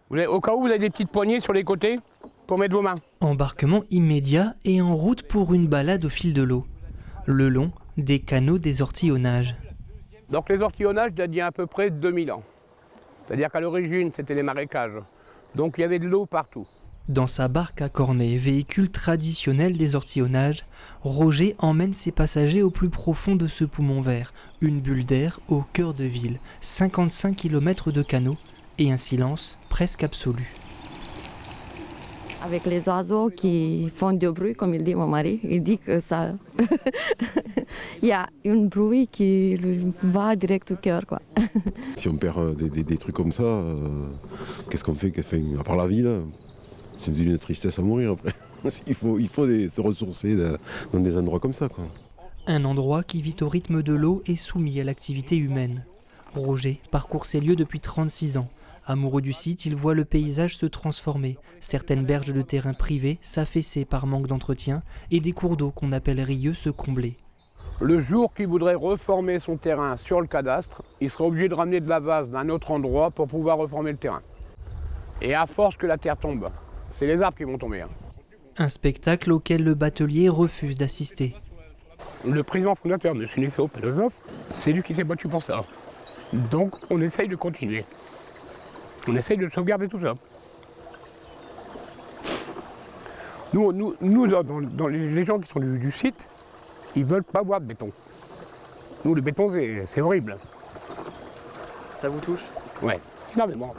Au cas où vous avez des petites poignées sur les côtés pour mettre vos mains. Embarquement immédiat et en route pour une balade au fil de l'eau. Le long des canaux des ortillonnages. Donc les ortillonnages datent d'il y a à peu près 2000 ans. C'est-à-dire qu'à l'origine, c'était les marécages. Donc il y avait de l'eau partout. Dans sa barque à cornet, véhicule traditionnel des ortillonnages, Roger emmène ses passagers au plus profond de ce poumon vert, une bulle d'air au cœur de ville, 55 km de canaux et un silence presque absolu. Avec les oiseaux qui font du bruit, comme il dit mon mari, il dit que ça... il y a un bruit qui va direct au cœur, quoi. Si on perd des trucs comme ça, qu'est-ce qu'on fait à part la vie, là, c'est d'une tristesse à mourir après. Il faut se ressourcer dans des endroits comme ça, quoi. Un endroit qui vit au rythme de l'eau et soumis à l'activité humaine. Roger parcourt ces lieux depuis 36 ans. Amoureux du site, il voit le paysage se transformer. Certaines berges de terrain privées s'affaisser par manque d'entretien et des cours d'eau qu'on appelle rieux se combler. Le jour qu'il voudrait reformer son terrain sur le cadastre, il serait obligé de ramener de la vase d'un autre endroit pour pouvoir reformer le terrain. Et à force que la terre tombe, c'est les arbres qui vont tomber. Un spectacle auquel le batelier refuse d'assister. Le président fondateur de Sunesso, philosophe, c'est lui qui s'est battu pour ça. Donc on essaye de continuer. On essaye de sauvegarder tout ça. Nous dans les gens qui sont du site, ils ne veulent pas voir de béton. Nous, le béton, c'est horrible. Ça vous touche? Ouais, énormément.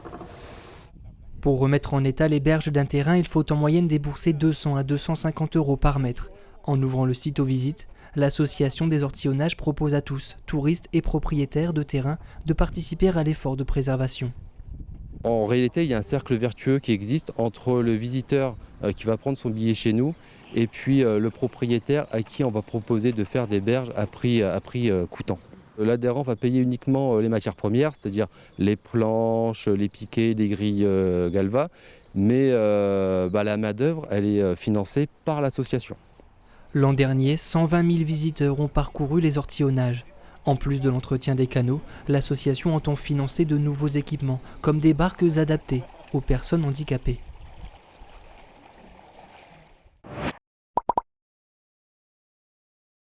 Pour remettre en état les berges d'un terrain, il faut en moyenne débourser 200 à 250 € par mètre. En ouvrant le site aux visites, l'association des ortillonnages propose à tous, touristes et propriétaires de terrain, de participer à l'effort de préservation. En réalité, il y a un cercle vertueux qui existe entre le visiteur qui va prendre son billet chez nous et puis le propriétaire à qui on va proposer de faire des berges à prix coûtant. L'adhérent va payer uniquement les matières premières, c'est-à-dire les planches, les piquets, les grilles Galva, mais la main-d'œuvre, elle est financée par l'association. L'an dernier, 120 000 visiteurs ont parcouru les ortillonnages. En plus de l'entretien des canaux, l'association entend financer de nouveaux équipements, comme des barques adaptées aux personnes handicapées.